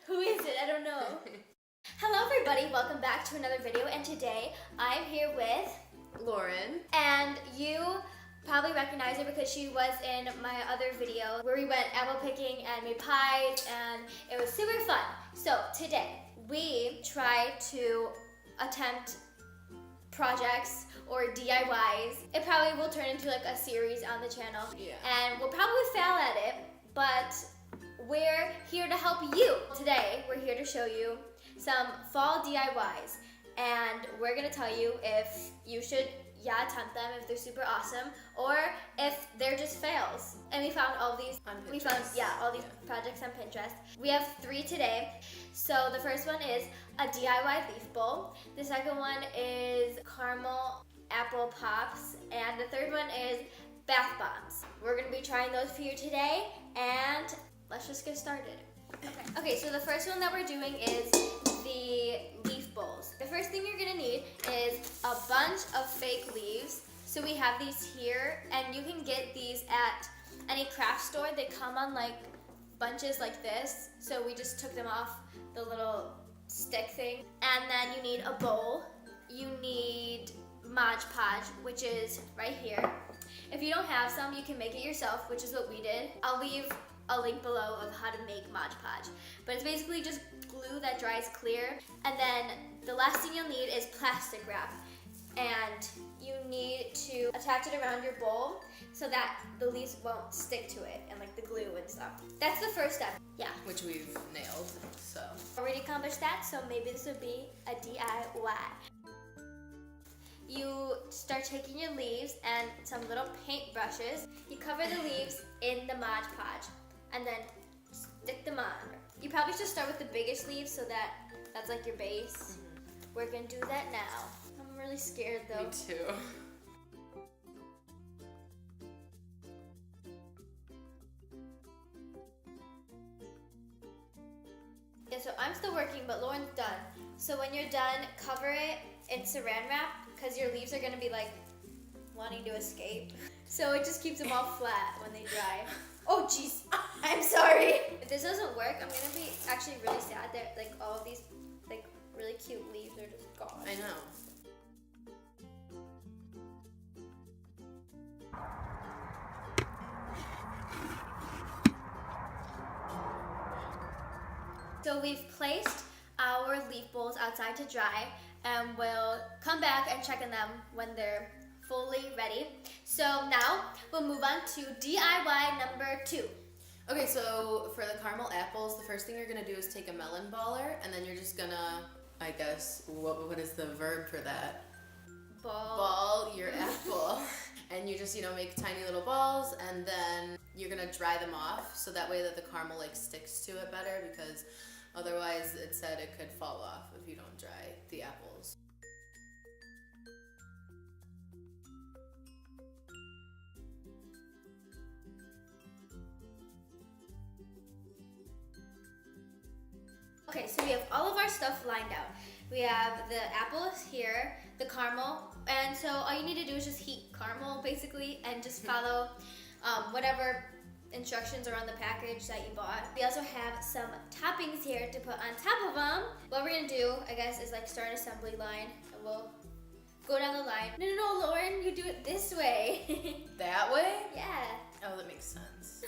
Who is it? I don't know. Hello everybody, welcome back to another video, and today I'm here with Lauren. And you probably recognize her because she was in my other video where we went apple picking and made pies, and it was super fun. So today we try to attempt projects or DIYs. It probably will turn into like a series on the channel. Yeah. And we'll probably fail at it, but we're here to help you. Today we're here to show you some fall DIYs, and we're gonna tell you if you should attempt them, if they're super awesome, or if they're just fails. And we found all these On Pinterest. we found all these projects on Pinterest. We have 3 today. So the first one is a DIY leaf bowl. The second one is caramel apple pops, and the third one is bath bombs. We're gonna be trying those for you today, and let's just get started. Okay, so the first one that we're doing is the leaf bowls. The first thing you're gonna need is a bunch of fake leaves. So we have these here, and you can get these at any craft store. They come on like bunches like this. So we just took them off the little stick thing. And then you need a bowl. You need Mod Podge, which is right here. If you don't have some, you can make it yourself, which is what we did. I'll leave a link below of how to make Mod Podge. But it's basically just glue that dries clear. And then the last thing you'll need is plastic wrap. And you need to attach it around your bowl so that the leaves won't stick to it and like the glue and stuff. That's the first step. Yeah. Which we've nailed, so. Already accomplished that, so maybe this would be a DIY. You start taking your leaves and some little paint brushes. You cover the leaves in the Mod Podge and then stick them on. You probably should start with the biggest leaves so that's like your base. We're gonna do that now. I'm really scared though. Me too. Yeah, so I'm still working, but Lauren's done. So when you're done, cover it in saran wrap because your leaves are gonna be like wanting to escape. So it just keeps them all flat when they dry. Oh jeez, I'm sorry. If this doesn't work, I'm gonna be actually really sad that like all of these like really cute leaves are just gone. I know. So we've placed our leaf bowls outside to dry, and we'll come back and check on them when they're fully ready. So now we'll move on to DIY number 2. Okay, so for the caramel apples, the first thing you're gonna do is take a melon baller, and then you're just gonna, I guess, what is the verb for that? Ball your apple. And you just, make tiny little balls, and then you're gonna dry them off, so that way that the caramel like sticks to it better, because otherwise it said it could fall off if you don't dry the apples. Okay, so we have all of our stuff lined out. We have the apples here, the caramel, and so all you need to do is just heat caramel basically and just follow whatever instructions are on the package that you bought. We also have some toppings here to put on top of them. What we're gonna do, I guess, is like start an assembly line, and we'll go down the line. No, Lauren, you do it this way. That way? Yeah. Oh, that makes sense.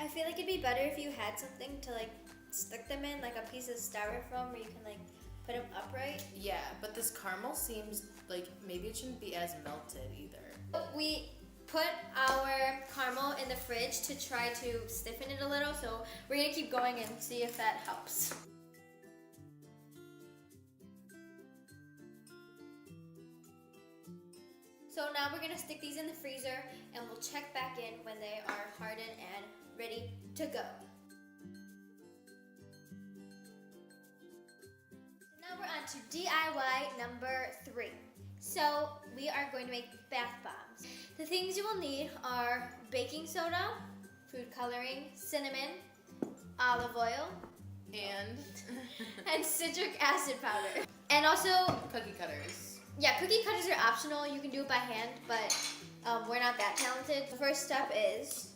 I feel like it'd be better if you had something to like stick them in, like a piece of styrofoam where you can like put them upright. Yeah, but this caramel seems like maybe it shouldn't be as melted either. We put our caramel in the fridge to try to stiffen it a little, so we're gonna keep going and see if that helps. So now we're gonna stick these in the freezer, and we'll check back in when they are hardened and ready to go. Now we're on to DIY number 3. So we are going to make bath bombs. The things you will need are baking soda, food coloring, cinnamon, olive oil, and and citric acid powder. And also cookie cutters. Yeah, cookie cutters are optional. You can do it by hand, but we're not that talented. The first step is...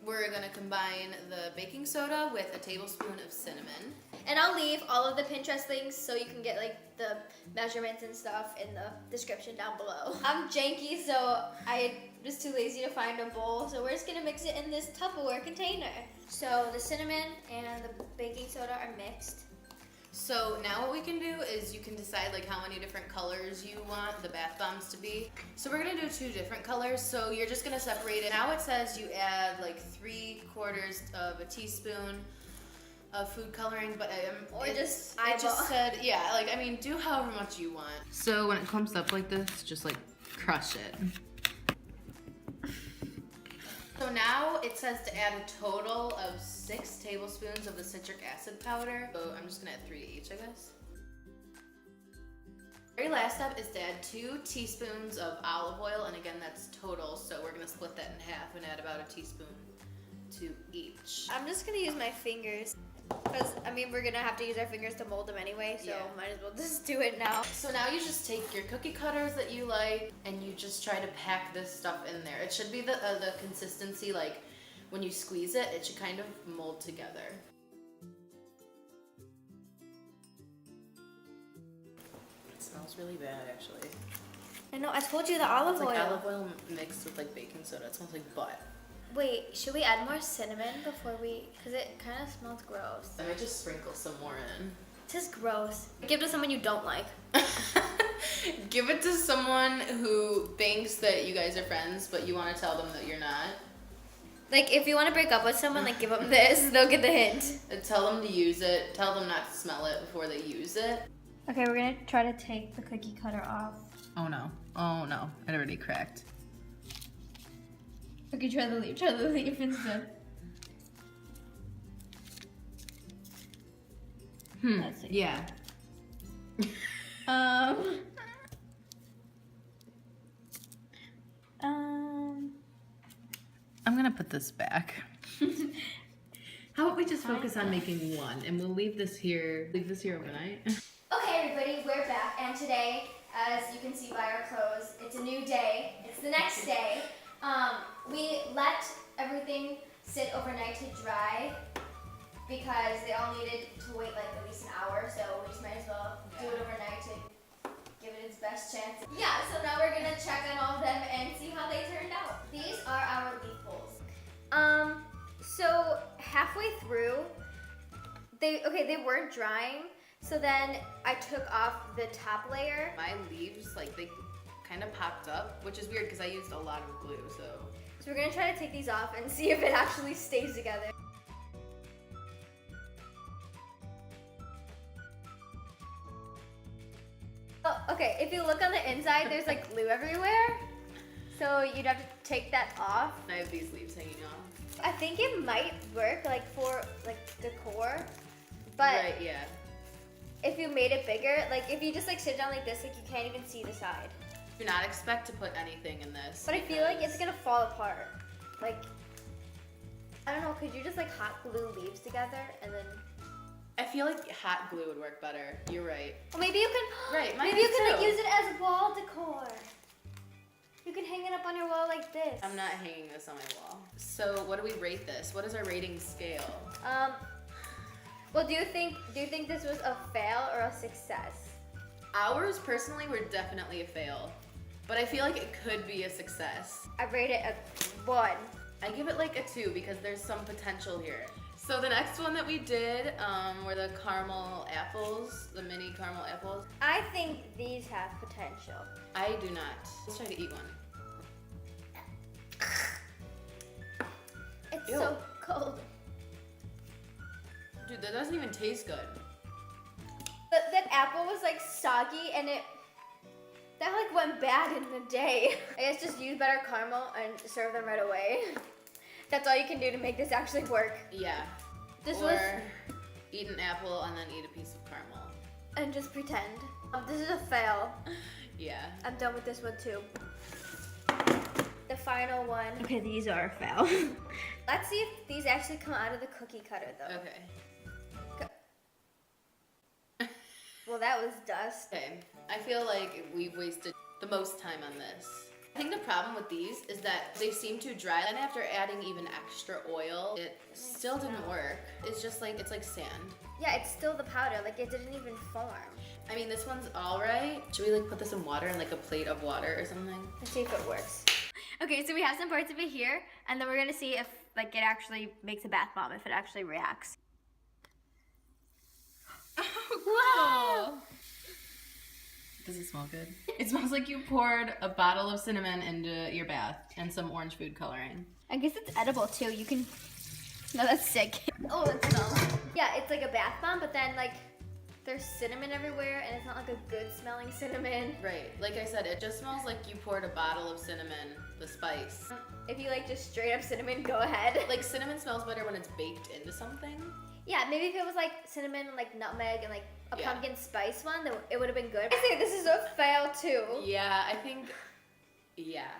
We're gonna combine the baking soda with a tablespoon of cinnamon. And I'll leave all of the Pinterest links so you can get like the measurements and stuff in the description down below. I'm janky, so I was too lazy to find a bowl, so we're just gonna mix it in this Tupperware container. So the cinnamon and the baking soda are mixed. So now what we can do is you can decide like how many different colors you want the bath bombs to be. So we're gonna do 2 different colors. So you're just gonna separate it. Now it says you add like 3/4 of a teaspoon of food coloring, but Or just I eyeball. just said, yeah, like I mean, do however much you want. So when it comes up like this, just like crush it. So now it says to add a total of 6 tablespoons of the citric acid powder. So I'm just gonna add 3 each, I guess. Very last step is to add 2 teaspoons of olive oil, and again, that's total. So we're gonna split that in half and add about a teaspoon to each. I'm just gonna use my fingers. Because, I mean, we're gonna have to use our fingers to mold them anyway, so might as well just do it now. So now you just take your cookie cutters that you like, and you just try to pack this stuff in there. It should be the consistency, like, when you squeeze it, it should kind of mold together. It smells really bad, actually. I know, I told you the olive It's oil. like olive oil mixed with, like, baking soda. It smells like butt. Wait, should we add more cinnamon before we, because it kind of smells gross. I might just sprinkle some more in. It's just gross. Give it to someone you don't like. Give it to someone who thinks that you guys are friends, but you want to tell them that you're not. Like, if you want to break up with someone, like, give them this, they'll get the hint. Tell them to use it. Tell them not to smell it before they use it. Okay, we're gonna try to take the cookie cutter off. Oh no. Oh no. It already cracked. Okay, try the leaf instead. Let's see. Yeah. I'm gonna put this back. How about we just focus on making one, and we'll leave this here overnight. Okay, everybody, we're back, and today, as you can see by our clothes, it's a new day. It's the next day. We let everything sit overnight to dry because they all needed to wait like at least an hour, so we just might as well do it overnight to give it its best chance. Yeah, so now we're gonna check on all of them and see how they turned out. These are our leaf bowls. So halfway through, they weren't drying, so then I took off the top layer. My leaves, like, they kind of popped up, which is weird because I used a lot of glue, so we're gonna try to take these off and see if it actually stays together. Oh, okay, if you look on the inside, there's like glue everywhere. So you'd have to take that off. I have these leaves hanging off. I think it might work like for like decor, but Right, yeah. if you made it bigger, like if you just like sit down like this, like you can't even see the side. Do not expect to put anything in this. But I feel like it's gonna fall apart. Like, I don't know, could you just like hot glue leaves together and then... I feel like hot glue would work better. You're right. Well, maybe you can, Right, maybe you can like use it as wall decor. You can hang it up on your wall like this. I'm not hanging this on my wall. So what do we rate this? What is our rating scale? Well, do you think this was a fail or a success? Ours, personally, were definitely a fail. But I feel like it could be a success. I rate it a 1. I give it like a 2 because there's some potential here. So the next one that we did were the caramel apples, the mini caramel apples. I think these have potential. I do not. Let's try to eat one. It's Ew. so cold. Dude, that doesn't even taste good. But that apple was like soggy and that like went bad in the day. I guess just use better caramel and serve them right away. That's all you can do to make this actually work. Yeah. Or eat an apple and then eat a piece of caramel. And just pretend. This is a fail. Yeah. I'm done with this one too. The final one. Okay, these are a fail. Let's see if these actually come out of the cookie cutter though. Okay. Well, that was dust. Okay, I feel like we've wasted the most time on this. I think the problem with these is that they seem too dry, and after adding even extra oil, it still didn't work. It's just like, it's like sand. Yeah, it's still the powder, like it didn't even form. I mean, this one's all right. Should we like put this in water, in like a plate of water or something? Let's see if it works. Okay, so we have some parts of it here, and then we're gonna see if like it actually makes a bath bomb, if it actually reacts. Whoa! Does it smell good? It smells like you poured a bottle of cinnamon into your bath and some orange food coloring. I guess it's edible too. You can. No, that's sick. Oh, it smells. Yeah, it's like a bath bomb, but then like there's cinnamon everywhere, and it's not like a good smelling cinnamon. Right. Like I said, it just smells like you poured a bottle of cinnamon, the spice. If you like just straight up cinnamon, go ahead. Like cinnamon smells better when it's baked into something. Yeah, maybe if it was like cinnamon, like nutmeg, and like a Yeah. pumpkin spice one, then it would have been good. I say this is a fail too. Yeah, I think. Yeah.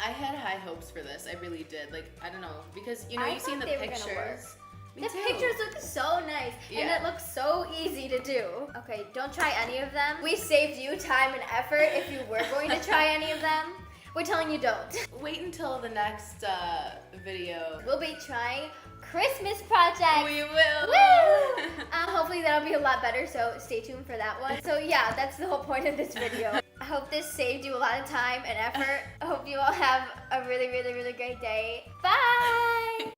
I had high hopes for this. I really did. Like, I don't know, because you know, I you've seen the thought they were gonna work. pictures. Me The too. pictures look so nice, and Yeah. it looks so easy to do. Okay, don't try any of them. We saved you time and effort if you were going to try any of them. We're telling you don't. Wait until the next video. We'll be trying Christmas projects. We will. Woo! Hopefully that'll be a lot better, so stay tuned for that one. So yeah, that's the whole point of this video. I hope this saved you a lot of time and effort. I hope you all have a really, really, really great day. Bye!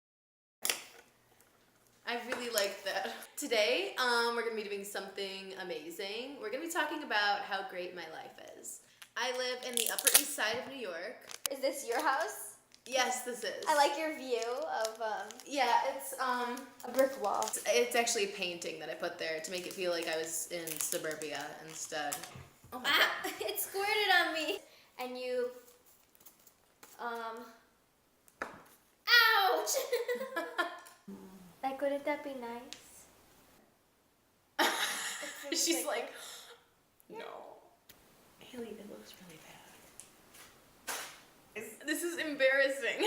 I really like that. Today, we're gonna be doing something amazing. We're gonna be talking about how great my life is. I live in the Upper East Side of New York. Is this your house? Yes, this is. I like your view of Yeah, it's a brick wall. it's actually a painting that I put there to make it feel like I was in suburbia instead. Oh my god. It squirted on me. And you, ouch! Like, wouldn't that be nice? She's like, no. Haley, it looks really bad. This is embarrassing.